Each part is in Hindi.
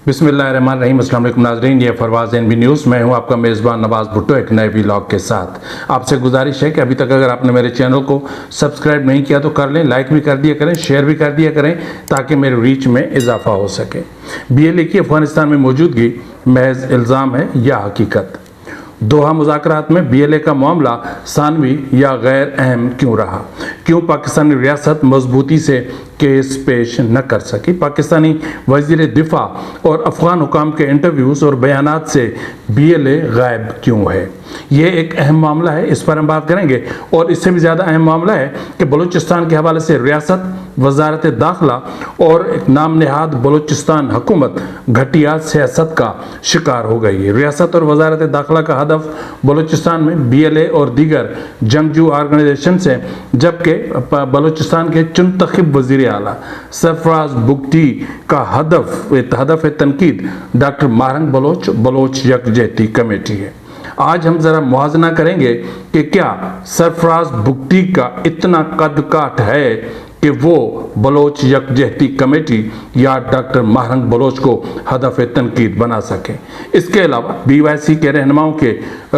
बिस्मिल्लाहिर्रहमानिर्रहीम। अस्सलाम वालेकुम नाज़रीन, ये फरवाज़ एनबी न्यूज़। मैं हूं आपका मेज़बान नवाज़ भुट्टो एक नए व्लॉग के साथ। आपसे गुजारिश है कि अभी तक अगर आपने मेरे चैनल को सब्सक्राइब नहीं किया तो कर लें, लाइक भी कर दिया करें, शेयर भी कर दिया करें ताकि मेरे रीच में इजाफा हो सके। BLA की अफगानिस्तान में मौजूदगी महज इल्ज़ाम है या हकीकत? दोहा मुज़ाकरात में BLA का मामला सानवी या गैर अहम क्यों रहा? क्यों पाकिस्तानी रियासत मजबूती से केस पेश न कर सकी? पाकिस्तानी वज़ीर दिफा और अफगान हुकाम के इंटरव्यूज़ और बयानात से BLA गायब क्यों है? ये एक अहम मामला है, इस पर हम बात करेंगे। और इससे भी ज़्यादा अहम मामला है कि बलूचिस्तान के हवाले से रियासत, वजारत दाखिला और एक नाम नहाद बलूचिस्तान हुकूमत घटिया सियासत का शिकार हो गई है। रियासत और वजारत दाखिला का हदफ बलूचिस्तान में BLA और दीगर जंगजू ऑर्गेनाइजेशन से, जबकि बलूचिस्तान के चुनतखब वज़ीर आला सरफराज बुगटी का हदफ तनकीद डॉक्टर मारंग बलोच यकजहती कमेटी है। आज हम ज़रा मुआजना करेंगे कि क्या सरफराज बुगटी का इतना कद काठ है कि वो बलोच यकजहती कमेटी या डॉक्टर मारंग बलोच को हदफ तनकीद बना सके। इसके अलावा BYC के रहनुमाओं के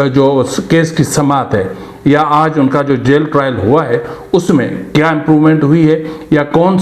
जो केस की समाअत है या आज उनका जो जेल ट्रायल हुआ है उसमें क्या इम्प्रूवमेंट हुई है या कौन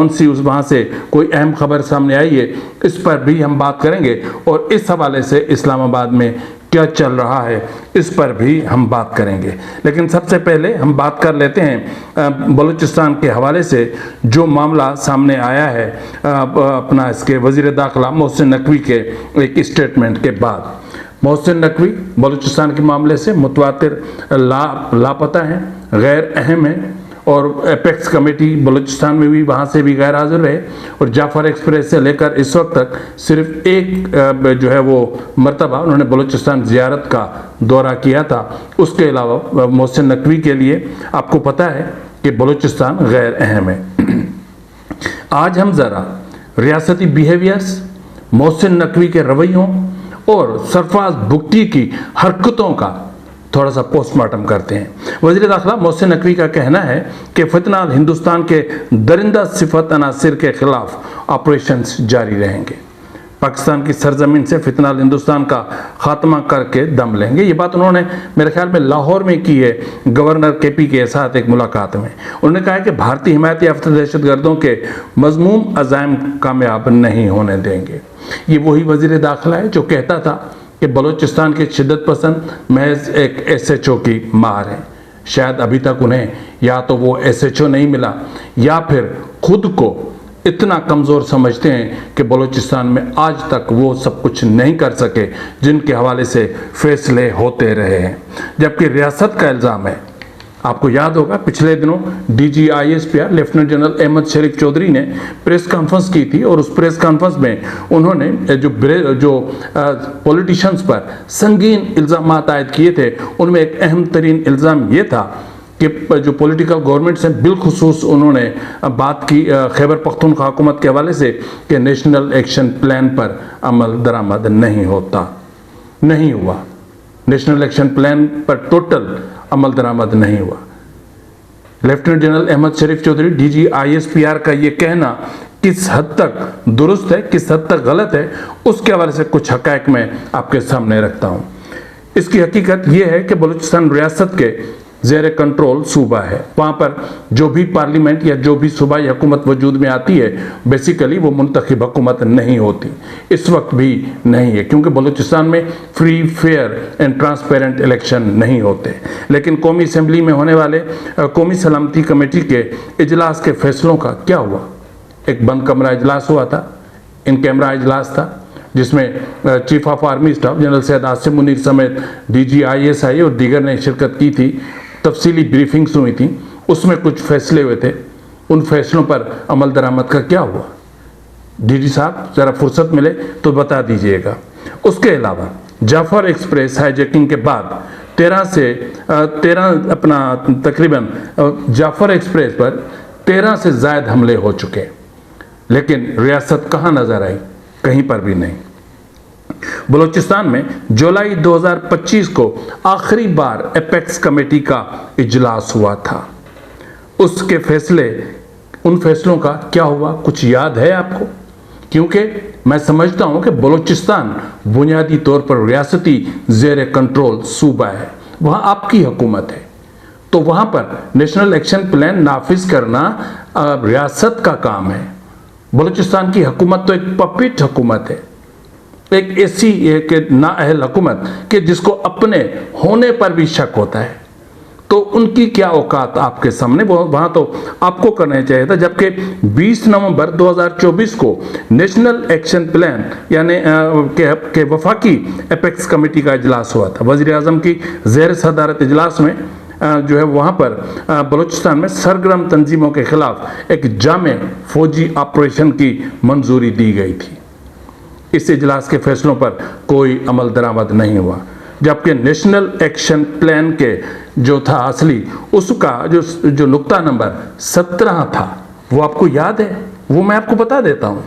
सी उस वहाँ से कोई अहम खबर सामने आई है, इस पर भी हम बात करेंगे। और इस हवाले से इस्लामाबाद में क्या चल रहा है इस पर भी हम बात करेंगे। लेकिन सबसे पहले हम बात कर लेते हैं बलूचिस्तान के हवाले से जो मामला सामने आया है अपना इसके वज़ीर दाखिला मोहसिन नकवी के एक स्टेटमेंट के बाद। मोहसिन नकवी बलूचिस्तान के मामले से मुतवातिर लापता हैं, गैर अहम हैं और एपेक्स कमेटी बलूचिस्तान में भी वहाँ से भी गैर हाजिर रहे। और जाफर एक्सप्रेस से लेकर इस वक्त तक सिर्फ एक जो है वो मरतबा उन्होंने बलूचिस्तान ज़ियारत का दौरा किया था। उसके अलावा मोहसिन नकवी के लिए आपको पता है कि बलूचिस्तान गैर अहम है। आज हम ज़रा रियासती बिहेवियर्स, मोहसिन नकवी के रवैयों और सरफराज बुगटी की हरकतों का थोड़ा सा पोस्टमार्टम करते हैं। वज़ीर दाखिला मोहसिन नकवी का कहना है कि फितनाल हिंदुस्तान के दरिंदा सिफत अनासिर के खिलाफ ऑपरेशंस जारी रहेंगे। पाकिस्तान की सरजमीन से फितनाल हिंदुस्तान का खात्मा करके दम लेंगे। ये बात उन्होंने मेरे ख्याल में लाहौर में की है गवर्नर KP के साथ एक मुलाकात में। उन्होंने कहा है कि भारतीय हिमायत याफ्ता दहशतगर्दों के मज़मूम अज़ाइम कामयाब नहीं होने देंगे। ये वही वज़ीर दाखिला है जो कहता था कि बलूचिस्तान के शिद्दत पसंद महज एक SHO की मार है। शायद अभी तक उन्हें या तो वो SHO नहीं मिला या फिर खुद को इतना कमज़ोर समझते हैं कि बलूचिस्तान में आज तक वो सब कुछ नहीं कर सके जिनके हवाले से फैसले होते रहे हैं। जबकि रियासत का इल्ज़ाम है, आपको याद होगा पिछले दिनों DG ISPR lieutenant general Ahmed Sharif Chaudhry ने प्रेस कॉन्फ्रेंस की थी और उस प्रेस कॉन्फ्रेंस में उन्होंने जो पॉलिटिशियंस पर संगीन इल्ज़ाम आयद किए थे उनमें एक अहम तरीन इल्ज़ाम ये था कि जो पॉलिटिकल गवर्नमेंट्स हैं बिलखुसूस उन्होंने बात की खैबर पख्तूनख्वा हुकूमत के हवाले से कि नेशनल एक्शन प्लान पर अमल दरामद नहीं हुआ। नेशनल एक्शन प्लान पर टोटल अमल दरामद नहीं हुआ। Lieutenant general Ahmed Sharif Chaudhary DG ISPR का ये कहना किस हद तक दुरुस्त है, किस हद तक गलत है, उसके हवाले से कुछ हक़ाइक़ मैं आपके सामने रखता हूँ। इसकी हकीकत यह है कि बलूचिस्तान रियासत के ज़ेर कंट्रोल सूबा है। वहाँ पर जो भी पार्लियामेंट या जो भी सूबाई हुकूमत वजूद में आती है बेसिकली वो मुंतखब हुकूमत नहीं होती, इस वक्त भी नहीं है, क्योंकि बलूचिस्तान में free, fair and transparent election नहीं होते। लेकिन कौमी असम्बली में होने वाले कौमी सलामती कमेटी के इजलास के फैसलों का क्या हुआ? एक बंद कमरा इजलास हुआ था, इन कैमरा इजलास था जिसमें chief of army staff general Syed Asim Munir समेत DG ISI और दीगर ने शिरकत की थी। तफसीली ब्रीफिंग्स हुई थी, उसमें कुछ फैसले हुए थे। उन फैसलों पर अमल दरामद का क्या हुआ? DG साहब ज़रा फुर्सत मिले तो बता दीजिएगा। उसके अलावा जाफर एक्सप्रेस हाईजैकिंग के बाद 13 अपना तकरीबन जाफर एक्सप्रेस पर 13 से ज़ायद हमले हो चुके, लेकिन रियासत कहाँ नज़र आई? कहीं पर भी नहीं। बलूचिस्तान में जुलाई 2025 को आखिरी बार एपेक्स कमेटी का इजलास हुआ था। उन फैसलों का क्या हुआ? कुछ याद है आपको? क्योंकि मैं समझता हूं कि बलूचिस्तान बुनियादी तौर पर रियासती ज़ेर कंट्रोल सूबा है, वहां आपकी हुकूमत है, तो वहां पर नेशनल एक्शन प्लान नाफिज करना रियासत का काम है। बलूचिस्तान की हुकूमत तो एक पपिट हुकूमत है, एक ऐसी एक नाअहल हुकूमत कि जिसको अपने होने पर भी शक होता है। तो उनकी क्या औकात आपके सामने, वहां तो आपको करना चाहिए था। जबकि 20 नवंबर 2024 को नेशनल एक्शन प्लान यानी के वफाकी एपेक्स कमेटी का इजलास हुआ था। वज़ीर आज़म की ज़ेर सदारत इजलास में जो है वहाँ पर बलूचिस्तान में सरगर्म तंजीमों के खिलाफ एक जामे फौजी ऑपरेशन की मंजूरी दी गई थी। इस इजलास के फैसलों पर कोई अमल दरामद नहीं हुआ, जबकि नेशनल एक्शन प्लान के जो था असली, उसका जो नुक्ता नंबर 17 था, वो आपको याद है? वो मैं आपको बता देता हूँ।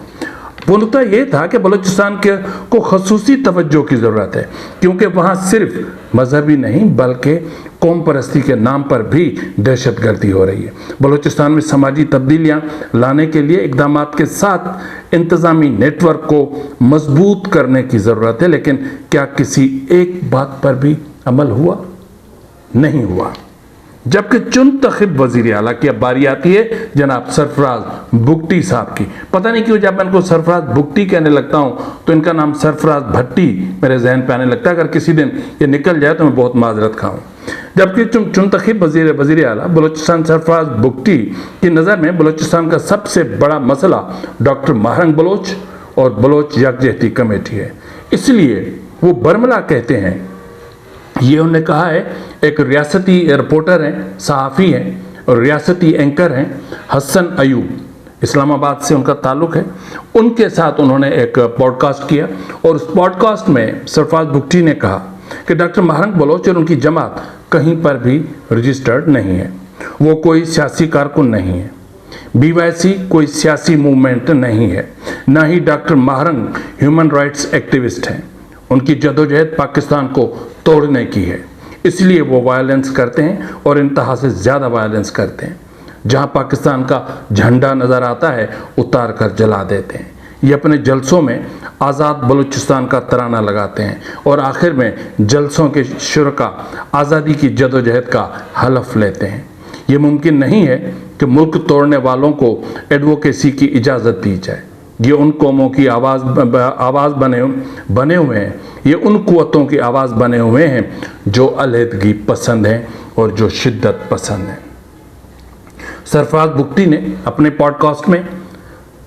वो नुक्ता ये था कि बलूचिस्तान को खसूसी तवज्जो की ज़रूरत है, क्योंकि वहाँ सिर्फ मजहबी नहीं बल्कि कौम परस्ती के नाम पर भी दहशतगर्दी हो रही है। बलूचिस्तान में समाजी तब्दीलियाँ लाने के लिए इकदाम के साथ इंतज़ामी नेटवर्क को मजबूत करने की ज़रूरत है, लेकिन क्या किसी एक बात पर भी अमल हुआ? नहीं हुआ। जबकि चुनतखब वज़ीर आला की अब बारी आती है जनाब सरफराज बुगटी साहब की। पता नहीं क्यों जब मैं इनको सरफराज बुगटी कहने लगता हूँ तो इनका नाम सरफराज भट्टी मेरे जहन पे आने लगता है। अगर किसी दिन ये निकल जाए तो मैं बहुत माजरत खाऊँ। जबकि चुनतखब वज़ीर आला बलूचिस्तान सरफराज बुगटी की नज़र में बलूचिस्तान का सबसे बड़ा मसला डॉक्टर महरंग बलोच और बलोच यकजहती कमेटी है। इसलिए वो बरमला कहते हैं, ये उन्होंने कहा है, एक रियासती रिपोर्टर हैं, सहाफ़ी हैं और रियासती एंकर हैं हसन अयूब, इस्लामाबाद से उनका ताल्लुक़ है। उनके साथ उन्होंने एक पॉडकास्ट किया और उस पॉडकास्ट में सरफराज बुगटी ने कहा कि डॉक्टर महरंग बलोच और उनकी जमात कहीं पर भी रजिस्टर्ड नहीं है, वो कोई सियासी कारकुन नहीं है, BYC कोई सियासी मूवमेंट नहीं है, ना ही doctor Mahrang human rights activist हैं। उनकी जदोजहद पाकिस्तान को तोड़ने की है, इसलिए वो वायलेंस करते हैं और इंतहा से ज़्यादा वायलेंस करते हैं। जहां पाकिस्तान का झंडा नज़र आता है उतार कर जला देते हैं। ये अपने जलसों में आज़ाद बलूचिस्तान का तराना लगाते हैं और आखिर में जलसों के शुरका आज़ादी की जदोजहद का हलफ लेते हैं। ये मुमकिन नहीं है कि मुल्क तोड़ने वालों को एडवोकेसी की इजाज़त दी जाए। ये उन कौमों की आवाज़ बने हुए हैं, ये उन कुव्वतों की आवाज़ बने हुए हैं जो अलहदगी पसंद हैं और जो शिद्दत पसंद हैं। सरफराज बुगटी ने अपने पॉडकास्ट में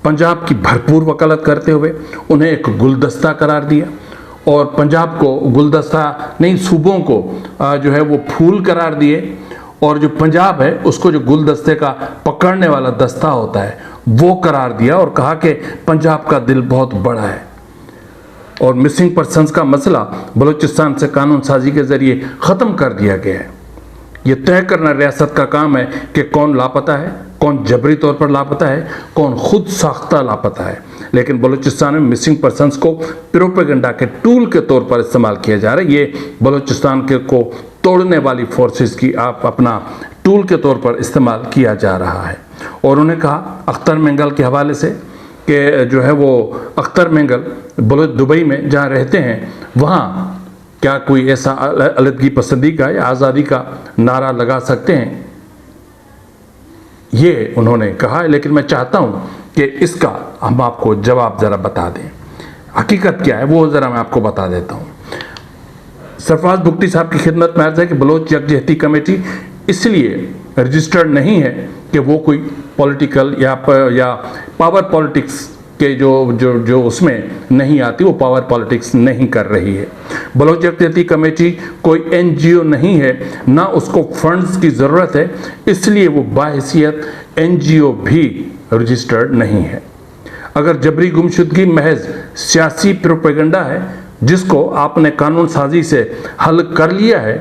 पंजाब की भरपूर वकालत करते हुए उन्हें एक गुलदस्ता करार दिया और पंजाब को गुलदस्ता नहीं, सूबों को जो है वो फूल करार दिए और जो पंजाब है उसको जो गुलदस्ते का पकड़ने वाला दस्ता होता है वो करार दिया और कहा कि पंजाब का दिल बहुत बड़ा है और मिसिंग पर्सन्स का मसला बलूचिस्तान से कानून साजी के ज़रिए ख़त्म कर दिया गया है। ये तय करना रियासत का काम है कि कौन लापता है, कौन जबरी तौर पर लापता है, कौन खुद साख्ता लापता है। लेकिन बलूचिस्तान में मिसिंग पर्सन्स को प्रोपेगेंडा के टूल के तौर पर इस्तेमाल किया जा रहा है। ये बलूचिस्तान को तोड़ने वाली फोर्सेस की आप अपना टूल के तौर पर इस्तेमाल किया जा रहा है। और उन्होंने कहा अख्तर मेंगल के हवाले से कि जो है वो अख्तर मेंगल दुबई में जहाँ रहते हैं वहाँ क्या कोई ऐसा अलहदगी पसंदी का या आज़ादी का नारा लगा सकते हैं, ये उन्होंने कहा है। लेकिन मैं चाहता हूँ कि इसका हम आपको जवाब ज़रा बता दें, हकीकत क्या है वो ज़रा मैं आपको बता देता हूँ। सरफराज बुगटी साहब की खिदमत में अर्ज़ है कि बलोच यकजहती कमेटी इसलिए रजिस्टर्ड नहीं है कि वो कोई पॉलिटिकल या पावर पॉलिटिक्स के जो उसमें नहीं आती, वो पावर पॉलिटिक्स नहीं कर रही है। बलोच यकजहती कमेटी कोई NGO नहीं है, ना उसको फंड्स की ज़रूरत है, इसलिए वो बाहैसियत NGO भी रजिस्टर्ड नहीं है। अगर जबरी गुमशुदगी महज सियासी प्रोपेगेंडा है जिसको आपने कानून साजी से हल कर लिया है,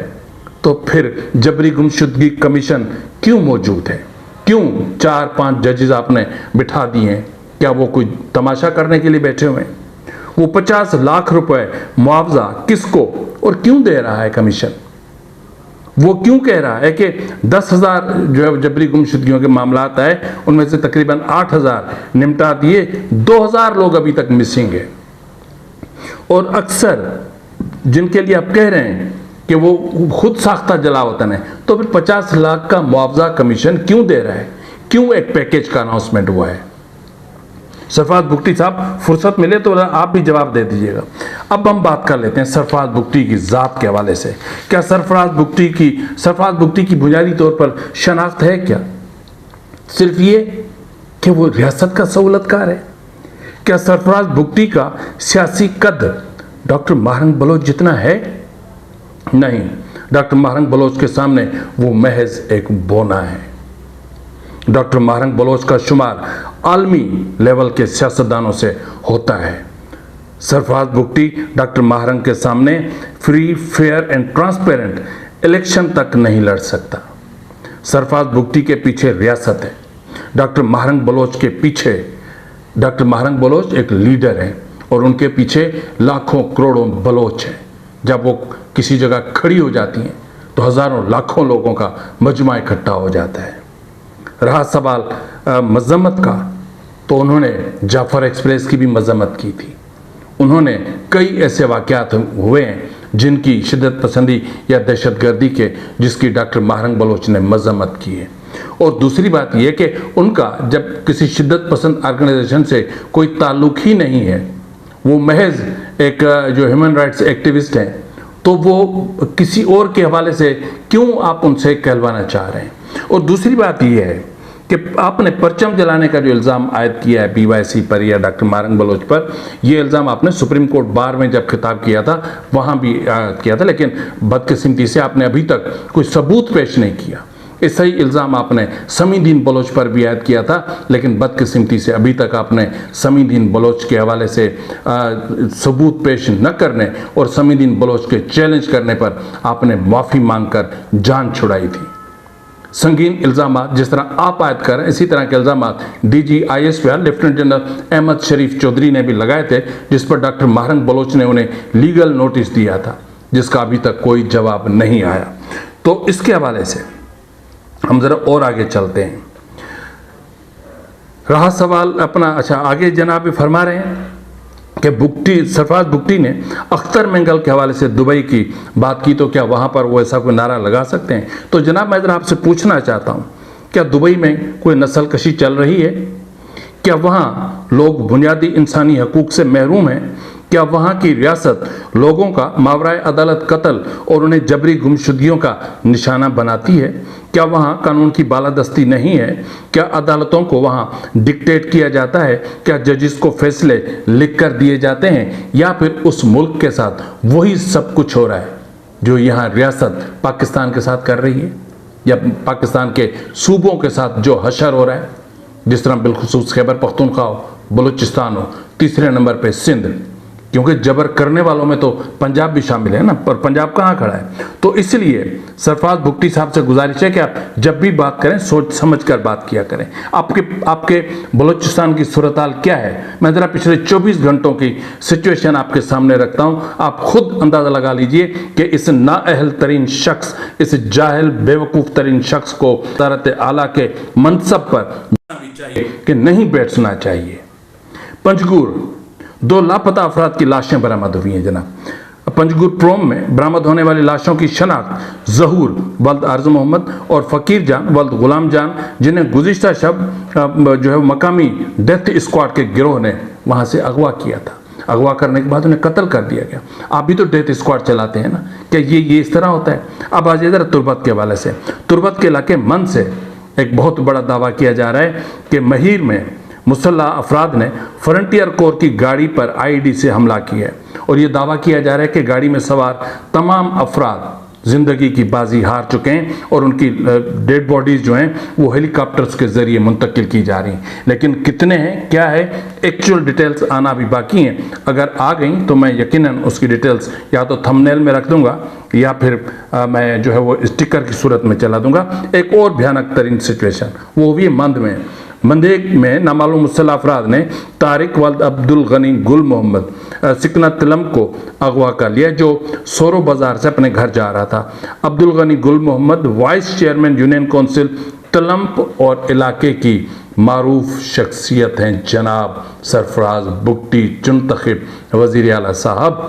तो फिर जबरी गुमशुदगी कमीशन क्यों मौजूद है? क्यों 4-5 जजेस आपने बिठा दिए हैं? क्या वो कोई तमाशा करने के लिए बैठे हुए हैं? वो 50 लाख रुपए मुआवजा किसको और क्यों दे रहा है कमीशन? वो क्यों कह रहा है कि 10,000 जो है जबरी गुमशुदगियों के मामलात आए, उनमें से तकरीबन 8,000 निपटा दिए, 2,000 लोग अभी तक मिसिंग है। और अक्सर जिनके लिए आप कह रहे हैं कि वो खुद साख्ता जलावतन है, तो फिर 50 लाख का मुआवजा कमीशन क्यों दे रहा है? क्यों एक पैकेज का अनाउंसमेंट हुआ है? सरफराज बुगटी साहब, फुर्सत मिले तो आप भी जवाब दे दीजिएगा। अब हम बात कर लेते हैं सरफराज बुगटी की ज़ात के हवाले से। क्या सरफराज बुगटी की बुनियादी तौर पर शनाख्त है क्या? सिर्फ ये कि वो रियासत का सहूलतकार है? क्या सरफराज बुगटी का सियासी कद डॉक्टर महरंग बलोच जितना है? नहीं, डॉक्टर महरंग बलोच के सामने वो महज एक बोना है। डॉक्टर महरंग बलोच का शुमार आलमी लेवल के सियासतदानों से होता है। सरफराज बुगटी डॉक्टर महरंग के सामने free, fair and transparent election तक नहीं लड़ सकता। सरफराज बुगटी के पीछे रियासत है, डॉक्टर महरंग बलोच के पीछे। डॉक्टर महरंग बलोच एक लीडर है और उनके पीछे लाखों करोड़ों बलोच हैं। जब वो किसी जगह खड़ी हो जाती हैं तो हज़ारों लाखों लोगों का मजमा इकट्ठा हो जाता है। रहा सवाल मजम्मत का, तो उन्होंने जाफर एक्सप्रेस की भी मजम्मत की थी। उन्होंने कई ऐसे वाक़यात हुए हैं जिनकी शिद्दत पसंदी या दहशतगर्दी के जिसकी डॉक्टर महरंग बलोच ने मजम्मत की है। और दूसरी बात यह कि उनका जब किसी शिद्दत पसंद ऑर्गेनाइजेशन से कोई ताल्लुक ही नहीं है, वो महज एक जो ह्यूमन राइट्स एक्टिविस्ट हैं, तो वो किसी और के हवाले से क्यों आप उनसे कहलवाना चाह रहे हैं? और दूसरी बात यह है कि आपने परचम जलाने का जो इल्ज़ाम आयद किया है PYC पर या डॉक्टर महरंग बलोच पर, यह इल्ज़ाम आपने सुप्रीम कोर्ट बार में जब खिताब किया था वहाँ भी किया था, लेकिन बदकिस्मती से आपने अभी तक कोई सबूत पेश नहीं किया। ऐसा ही इल्ज़ाम आपने समीदीन बलोच पर भी आयद किया था, लेकिन बदकिस्मती से अभी तक आपने समीदीन बलोच के हवाले से सबूत पेश न करने और समीदीन बलोच के चैलेंज करने पर आपने माफ़ी मांगकर जान छुड़ाई थी। संगीन इल्ज़ाम जिस तरह आप आयद कर रहे हैं, इसी तरह के इल्ज़ाम DG ISPR lieutenant general Ahmed Sharif Chaudhry ने भी लगाए थे, जिस पर डॉक्टर महरंग बलोच ने उन्हें लीगल नोटिस दिया था, जिसका अभी तक कोई जवाब नहीं आया। तो इसके हवाले से हम ज़रा और आगे चलते हैं। रहा सवाल अपना, अच्छा आगे जनाब फरमा रहे हैं कि सरफराज बुगटी ने अख्तर मेंगल के हवाले से दुबई की बात की, तो क्या वहाँ पर वो ऐसा कोई नारा लगा सकते हैं? तो जनाब मैं ज़रा आपसे पूछना चाहता हूँ, क्या दुबई में कोई नस्ल कशी चल रही है? क्या वहाँ लोग बुनियादी इंसानी हकूक़ से महरूम हैं? क्या वहाँ की रियासत लोगों का मावराए अदालत कत्ल और उन्हें जबरी गुमशुदगियों का निशाना बनाती है? क्या वहाँ कानून की बालादस्ती नहीं है? क्या अदालतों को वहाँ डिक्टेट किया जाता है? क्या जजिस को फैसले लिख कर दिए जाते हैं? या फिर उस मुल्क के साथ वही सब कुछ हो रहा है जो यहाँ रियासत पाकिस्तान के साथ कर रही है, या पाकिस्तान के सूबों के साथ जो हशर हो रहा है, जिस तरह बिलखुसूस खैबर पख्तूनख्वा हो, बलूचिस्तान हो, तीसरे नंबर पे सिंध, क्योंकि जबर करने वालों में तो पंजाब भी शामिल है ना, पर पंजाब कहाँ खड़ा है? तो इसलिए सरफराज बुगटी साहब से गुजारिश है कि आप जब भी बात करें सोच समझ कर बात किया करें। आपके बलूचिस्तान की सूरत-हाल क्या है? मैं ज़रा पिछले 24 घंटों की सिचुएशन आपके सामने रखता हूँ, आप खुद अंदाज़ा लगा लीजिए कि इस नाअहल तरीन शख्स, इस जाहिल बेवकूफ़ तरीन शख्स को वज़ारत आला के मनसब पर चाहिए कि नहीं बैठना चाहिए। पंजगुर 2 लापता अफराद की लाशें बरामद हुई हैं जनाब। पंजगुर प्रोम में बरामद होने वाली लाशों की शनाख्त ज़हूर वल्द आर्ज़ मोहम्मद और फ़कीर जान वल्द गुलाम जान, जिन्हें गुज़िश्ता शब जो है मकामी डेथ स्क्वाड के गिरोह ने वहाँ से अगवा किया था। अगवा करने के बाद उन्हें कत्ल कर दिया गया। आप भी तो डेथ स्क्वाड चलाते हैं ना, क्या ये इस तरह होता है? अब आज इधर तुर्बत के हवाले से, तुर्बत के इलाके मन से एक बहुत बड़ा दावा किया जा रहा है कि महीर में मुसल्ला अफराद ने फ्रंटियर कोर की गाड़ी पर IED से हमला किया है, और ये दावा किया जा रहा है कि गाड़ी में सवार तमाम अफराद ज़िंदगी की बाजी हार चुके हैं और उनकी डेड बॉडीज़ जो हैं वो हेलीकॉप्टर्स के ज़रिए मुंतकिल की जा रही हैं। लेकिन कितने हैं, क्या है, एक्चुअल डिटेल्स आना भी बाकी हैं। अगर आ गई तो मैं यकीनन उसकी डिटेल्स या तो थंबनेल में रख दूंगा या फिर मैं जो है वो स्टिकर की सूरत में चला दूंगा। एक और भयानक तरीन सिचुएशन वो भी मंद में, मंदेक में नामालूम मुसल्लह अफराद ने तारिक वल्द अब्दुल गनी गुल मोहम्मद सिकना तिलम को अगवा कर लिया, जो सोरो बाजार से अपने घर जा रहा था। Abdul Ghani Gul Mohammad vice chairman union council Talamp और इलाके की मारूफ शख्सियत हैं जनाब सरफराज बुगटी चुनतखब वज़ीर आला साहब।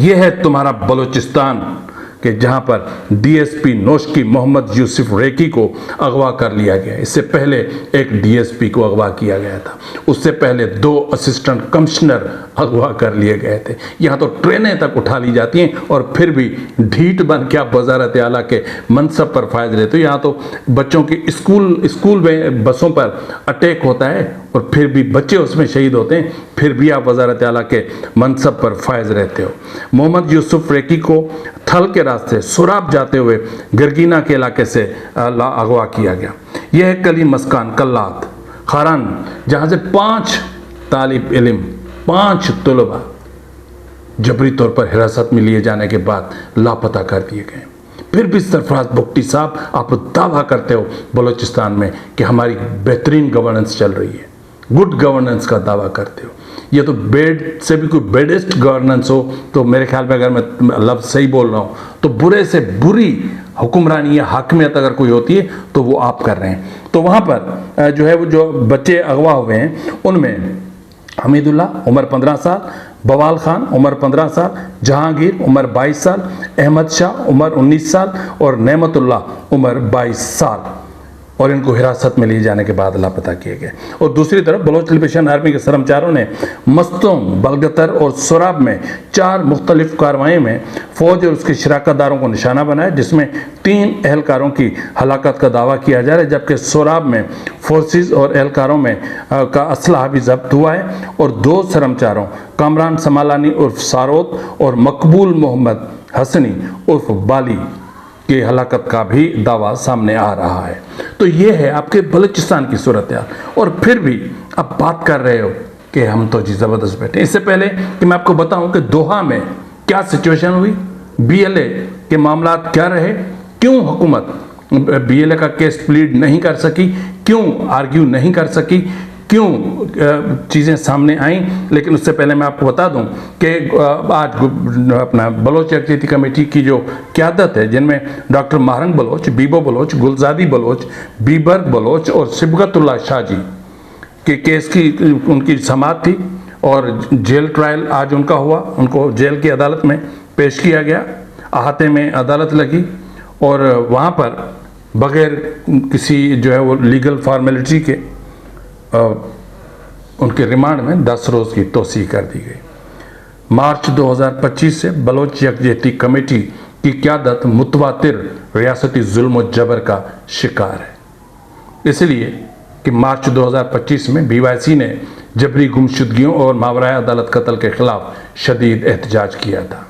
यह है तुम्हारा बलूचिस्तान कि जहां पर डीएसपी नौशकी मोहम्मद यूसुफ रेकी को अगवा कर लिया गया। इससे पहले एक डीएसपी को अगवा किया गया था, उससे पहले 2 असिस्टेंट कमिश्नर अगवा कर लिए गए थे। यहाँ तो ट्रेनें तक उठा ली जाती हैं और फिर भी ढीठ बन के आप वजारत आला के मनसब पर फायद लेते हो। यहाँ तो बच्चों की स्कूल में बसों पर अटैक होता है और फिर भी बच्चे उसमें शहीद होते हैं, फिर भी आप वजारत आला के मनसब पर फायज रहते हो। मोहम्मद यूसुफ रेकी को थल के रास्ते सुराब जाते हुए गरगीना के इलाके से अगवा किया गया। यह है कली मस्कान कल्लात खारान, जहाँ से 5 तालिब इल्म 5 तलबा जबरी तौर पर हिरासत में लिए जाने के बाद लापता कर दिए गए। फिर भी सरफराज बुगटी साहब आप दावा करते हो बलूचिस्तान में कि हमारी बेहतरीन गवर्नेंस चल रही है, गुड गवर्नेंस का दावा करते हो। ये तो बेड से भी कोई बेडेस्ट गवर्नेंस हो तो मेरे ख्याल में, अगर मैं लफ्ज़ सही बोल रहा हूँ, तो बुरे से बुरी हुक्मरानी या हाकमियत अगर कोई होती है तो वो आप कर रहे हैं। तो वहाँ पर जो है वो जो बच्चे अगवा हुए हैं उनमें हमीदुल्ला उम्र 15 साल, बवाल खान उम्र 15 साल, जहांगीर उम्र 22 साल, अहमद शाह उम्र 19 साल और नेमतुल्ला उम्र 22 साल, और इनको हिरासत में लिए जाने के बाद लापता किए गए। और दूसरी तरफ बलोच लिबरेशन आर्मी के कर्मचारियों ने मस्तूम, बलगतर और सोराब में 4 मुख्तलिफ कार्रवाइयों में फौज और उसके शराकतदारों को निशाना बनाया, जिसमें 3 एहलकारों की हलाकत का दावा किया जा रहा है, जबकि सोराब में फोर्सेस और एहलकारों में का असलहा भी जब्त हुआ है और 2 कर्मचारियों कामरान समालानी उर्फ सारोत और मकबूल मोहम्मद हसनी उर्फ बाली की हलाकत का भी दावा सामने आ रहा है। तो ये है आपके बलूचिस्तान की सूरत हाल, और फिर भी आप बात कर रहे हो कि हम तो जी ज़बरदस्त बैठे। इससे पहले कि मैं आपको बताऊं कि दोहा में क्या सिचुएशन हुई, बीएलए के मामला क्या रहे, क्यों हुकूमत बीएलए का केस प्लीड नहीं कर सकी, क्यों आर्ग्यू नहीं कर सकी, क्यों चीज़ें सामने आईं। लेकिन उससे पहले मैं आपको बता दूं कि आज अपना बलोच यकजहती कमेटी की जो क़यादत है, जिनमें डॉक्टर महरंग बलोच, बीबो बलोच, गुलजादी बलोच, बीबर्ग बलोच और सिबगतुल्लाह शाहजी के केस की उनकी समाअत थी और जेल ट्रायल आज उनका हुआ। उनको जेल की अदालत में पेश किया गया, अहाते में अदालत लगी और वहाँ पर बग़ैर किसी जो है वो लीगल फॉर्मेलिटी के उनके रिमांड में 10 रोज़ की तोसी कर दी गई। मार्च 2025 से बलोच यकजहती कमेटी की क़यादत मुतवातिर रियासती जुल्म और जबर का शिकार है, इसलिए कि मार्च 2025 में BYC ने जबरी गुमशुदगियों और मावराए अदालत कत्ल के खिलाफ शदीद एहतजाज किया था।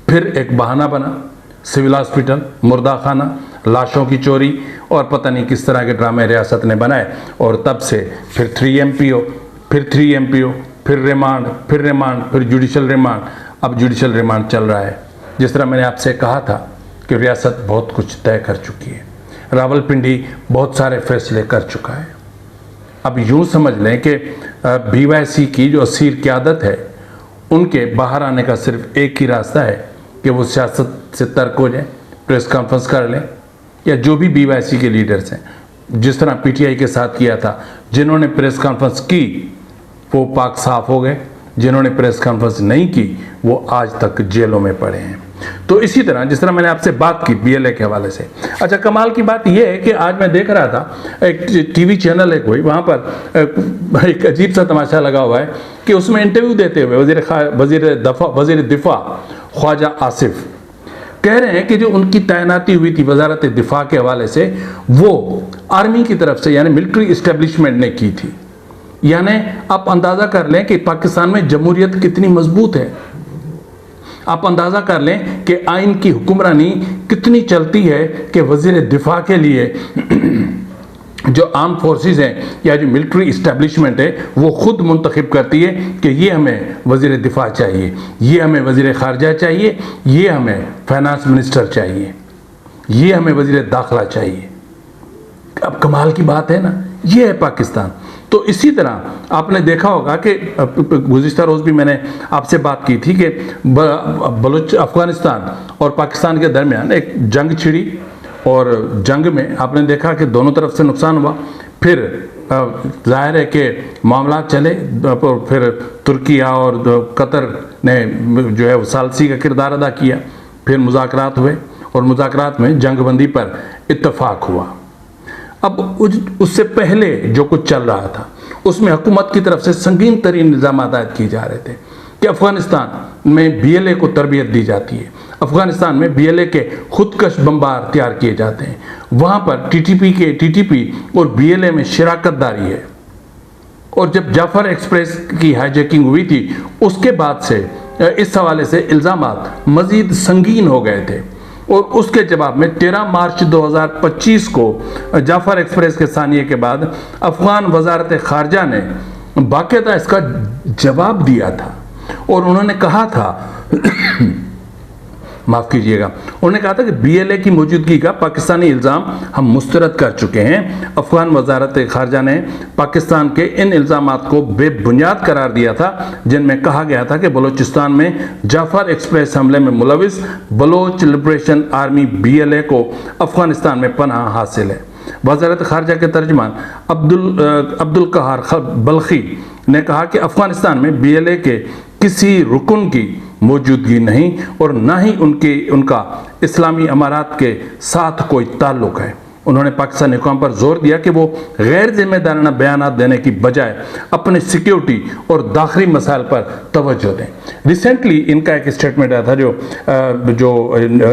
फिर एक बहाना बना, सिविल हॉस्पिटल, मुर्दा खाना, लाशों की चोरी और पता नहीं किस तरह के ड्रामे रियासत ने बनाए, और तब से फिर 3 MPO, फिर 3 MPO, फिर रिमांड, फिर जुडिशल रिमांड। अब जुडिशल रिमांड चल रहा है। जिस तरह मैंने आपसे कहा था कि रियासत बहुत कुछ तय कर चुकी है, रावलपिंडी बहुत सारे फैसले कर चुका है। अब यूँ समझ लें कि BYC की जो असीर क़यादत है, उनके बाहर आने का सिर्फ एक ही रास्ता है कि वो सियासत से तर्क हो जाए, प्रेस कॉन्फ्रेंस कर लें, या जो भी BYC के लीडर्स हैं, जिस तरह PTI के साथ किया था, जिन्होंने प्रेस कॉन्फ्रेंस की वो पाक साफ हो गए, जिन्होंने प्रेस कॉन्फ्रेंस नहीं की वो आज तक जेलों में पड़े हैं। तो इसी तरह जिस तरह मैंने आपसे बात की BLA के हवाले से, अच्छा कमाल की बात यह है कि आज मैं देख रहा था एक TV चैनल है कोई, वहाँ पर एक अजीब सा तमाशा लगा हुआ है कि उसमें इंटरव्यू देते हुए वज़ीर दिफा ख्वाजा आसिफ कह रहे हैं कि जो उनकी तैनाती हुई थी वजारत दिफा के हवाले से, वो आर्मी की तरफ से यानी मिलिट्री इस्टेब्लिशमेंट ने की थी। यानी आप अंदाज़ा कर लें कि पाकिस्तान में जमहूरियत कितनी मजबूत है, आप अंदाज़ा कर लें कि आइन की हुक्मरानी कितनी चलती है कि वज़ीर दिफा के लिए जो आर्म फोर्सेस हैं या जो मिलिट्री इस्टेब्लिशमेंट है वो खुद मुंतखब करती है कि ये हमें वज़ीर दिफा चाहिए, ये हमें वज़ीर ख़ारजा चाहिए, ये हमें फाइनेंस मिनिस्टर चाहिए, ये हमें वज़ीर दाखिला चाहिए। अब कमाल की बात है ना, ये है पाकिस्तान। तो इसी तरह आपने देखा होगा कि गुज़िश्ता रोज़ भी मैंने आपसे बात की थी कि बलूच अफ़गानिस्तान और पाकिस्तान के दरमियान एक जंग छिड़ी, और जंग में आपने देखा कि दोनों तरफ से नुकसान हुआ। फिर जाहिर है कि मामला चले, फिर तुर्किया और कतर ने जो है सालसी का किरदार अदा किया। फिर मुज़ाकरात हुए और मुज़ाकरात में जंगबंदी पर इत्तफाक हुआ। अब उससे पहले जो कुछ चल रहा था उसमें हुकूमत की तरफ से संगीन तरीन इल्ज़ाम आयद किए जा रहे थे कि अफ़गानिस्तान में BLA को तरबियत दी जाती है, अफ़गानिस्तान में BLA के खुदकश बम्बार तैयार किए जाते हैं, वहाँ पर TTP और BLA में शराकतदारी है। और जब जाफर एक्सप्रेस की हाईजैकिंग हुई थी उसके बाद से इस हवाले से इल्ज़ामात मज़ीद संगीन हो गए थे। और उसके जवाब में 13 मार्च 2025 को जाफर एक्सप्रेस के सानिये के बाद अफ़गान वज़ारत ख़ारजा ने बाकायदा इसका जवाब दिया था और उन्होंने कहा था माफ़ कीजिएगा, उन्होंने कहा था कि BLA की मौजूदगी का पाकिस्तानी इल्ज़ाम हम मुस्तरद कर चुके हैं। अफ़गान वज़ारत ख़ारजा ने पाकिस्तान के इन इल्ज़ामात को बेबुनियाद करार दिया था जिनमें कहा गया था कि बलूचिस्तान में जाफर एक्सप्रेस हमले में मुलविस बलोच लिबरेशन आर्मी BLA को अफ़गानिस्तान में पनाह हासिल है। वज़ारत ख़ारजा के तर्जमान अब्दुल कहार बल्खी ने कहा कि अफ़गानिस्तान में BLA के किसी रुकन की मौजूदगी नहीं और ना ही उनका इस्लामी अमारात के साथ कोई ताल्लुक़ है। उन्होंने पाकिस्तानी हुकाम पर जोर दिया कि वो गैर जिम्मेदाराना बयानात देने की बजाय अपने सिक्योरिटी और दाखिली मसाइल पर तवज्जो दें। रिसेंटली इनका एक स्टेटमेंट आया था जो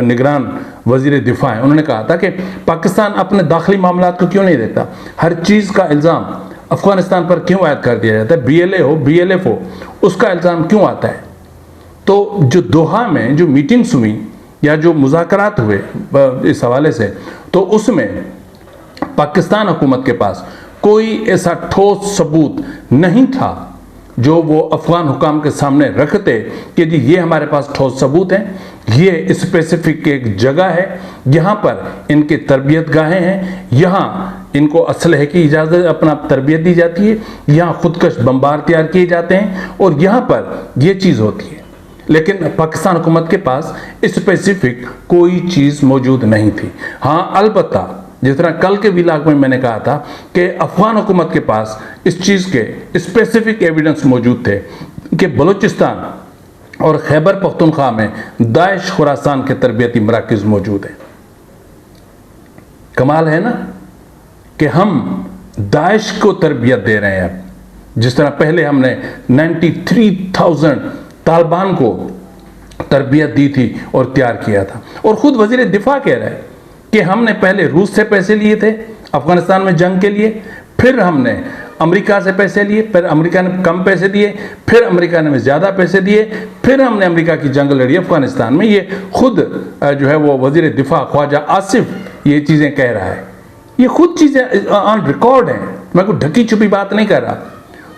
निगरान वज़ीर दिफा है, उन्होंने कहा था कि पाकिस्तान अपने दाखिली मामलात को क्यों नहीं देखता, हर चीज़ का इल्ज़ाम अफ़गानिस्तान पर क्यों आयद कर दिया जाता है, BLA हो BLF हो उसका इल्ज़ाम क्यों आता है। तो जो दोहा में जो मीटिंग्स हुई या जो मुज़ाकरात हुए इस हवाले से, तो उसमें पाकिस्तान हुकूमत के पास कोई ऐसा ठोस सबूत नहीं था जो वो अफ़गान हुकाम के सामने रखते कि जी ये हमारे पास ठोस सबूत हैं, ये स्पेसिफिक एक जगह है, यहाँ पर इनके तरबियत गाहें हैं, यहाँ इनको असलहे की इजाज़त अपना तरबियत दी जाती है, यहाँ खुदकश बम्बार तैयार किए जाते हैं और यहाँ पर ये चीज़ होती है। लेकिन पाकिस्तान हुकूमत के पास स्पेसिफिक कोई चीज़ मौजूद नहीं थी। हाँ, अलबत्ता जिस तरह कल के व्लॉग में मैंने कहा था कि अफ़गान हुकूमत के पास इस चीज़ के स्पेसिफिक एविडेंस मौजूद थे कि बलूचिस्तान और खैबर पख्तूनख्वा में दाइश खुरासान के तरबियती मराकज़ मौजूद हैं। कमाल है ना कि हम दाइश को तरबियत दे रहे हैं। अब जिस तरह पहले हमने 93,000 तालिबान को तरबियत दी थी और तैयार किया था, और ख़ुद वज़ीर दिफा कह रहे हैं कि हमने पहले रूस से पैसे लिए थे अफ़गानिस्तान में जंग के लिए, फिर हमने अमेरिका से पैसे लिए, फिर अमेरिका ने कम पैसे दिए, फिर अमेरिका ने ज़्यादा पैसे दिए, फिर हमने अमेरिका की जंग लड़ी अफ़गानिस्तान में। ये खुद जो है वो वज़ीर दिफा ख्वाजा आसिफ ये चीज़ें कह रहा है, ये खुद चीज़ें ऑन रिकॉर्ड हैं, मैं कोई ढकी छुपी बात नहीं कर रहा।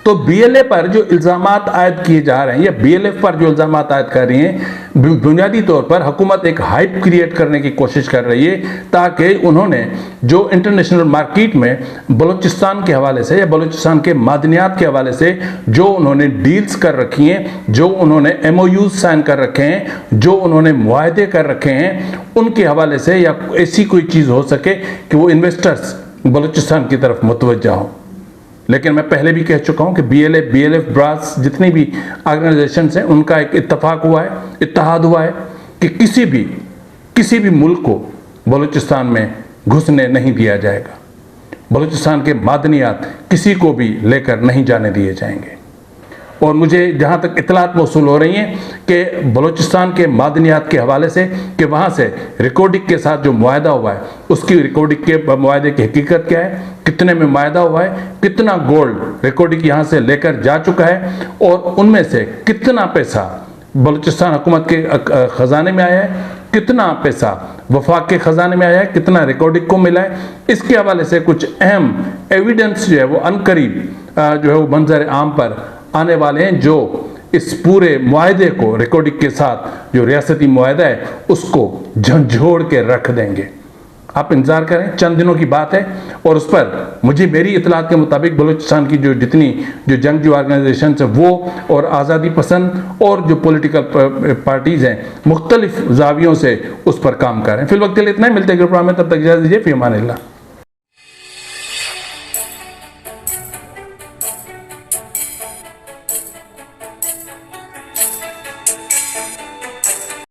तो BLA पर जो इल्ज़ामात आयद किए जा रहे हैं या BLF पर जो इल्ज़ामात आयद कर रही हैं, बुनियादी तौर पर हुकूमत एक हाइप क्रिएट करने की कोशिश कर रही है ताकि उन्होंने जो इंटरनेशनल मार्केट में बलूचिस्तान के हवाले से या बलूचिस्तान के मादनियात के हवाले से जो उन्होंने डील्स कर रखी हैं, जो उन्होंने MOUs साइन कर रखे हैं, जो उन्होंने मुआहदे कर रखे हैं, उनके हवाले से या ऐसी कोई चीज़ हो सके कि वो इन्वेस्टर्स बलूचिस्तान की तरफ मुतवज्जा हों। लेकिन मैं पहले भी कह चुका हूं कि BLA BLF ब्रास जितनी भी ऑर्गेनाइजेशंस हैं उनका एक इत्तफाक हुआ है, इत्तेहाद हुआ है कि किसी भी मुल्क को बलूचिस्तान में घुसने नहीं दिया जाएगा। बलूचिस्तान के मादनियात किसी को भी लेकर नहीं जाने दिए जाएंगे। और मुझे जहाँ तक इतलात मौसूल हो रही हैं कि बलूचिस्तान के मादनियात के हवाले से कि वहाँ से रिकॉर्डिंग के साथ जो मुआहदा हुआ है उसकी रिकॉर्डिंग के मुआहदे की हकीकत क्या है, कितने में मुआहदा हुआ है, कितना गोल्ड रिकॉर्डिंग यहाँ से लेकर जा चुका है और उनमें से कितना पैसा बलूचिस्तान हुकूमत के ख़जाने में आया है, कितना पैसा वफाक के ख़जाने में आया है, कितना रिकॉर्डिंग को मिला है। इसके हवाले से कुछ अहम एविडेंस जो है वो अनकरीब जो है वो मंजर आम पर आने वाले हैं, जो इस पूरे मुआहदे को रिकॉर्डिंग के साथ जो रियासती मुआहदा है उसको झंझोड़ के रख देंगे। आप इंतज़ार करें, चंद दिनों की बात है। और उस पर मेरी इतलात के मुताबिक बलूचिस्तान की जो जंगजू ऑर्गेनाइजेशन है वो और आज़ादी पसंद और जो पॉलिटिकल पार्टीज़ हैं मुख्तलिफ जावियों से उस पर काम कर रहे हैं। फिल वक्त के लिए इतना ही, मिलते हैं प्रोग्राम में, तब तक इजाज़त दीजिए। फ़ी अमान अल्लाह।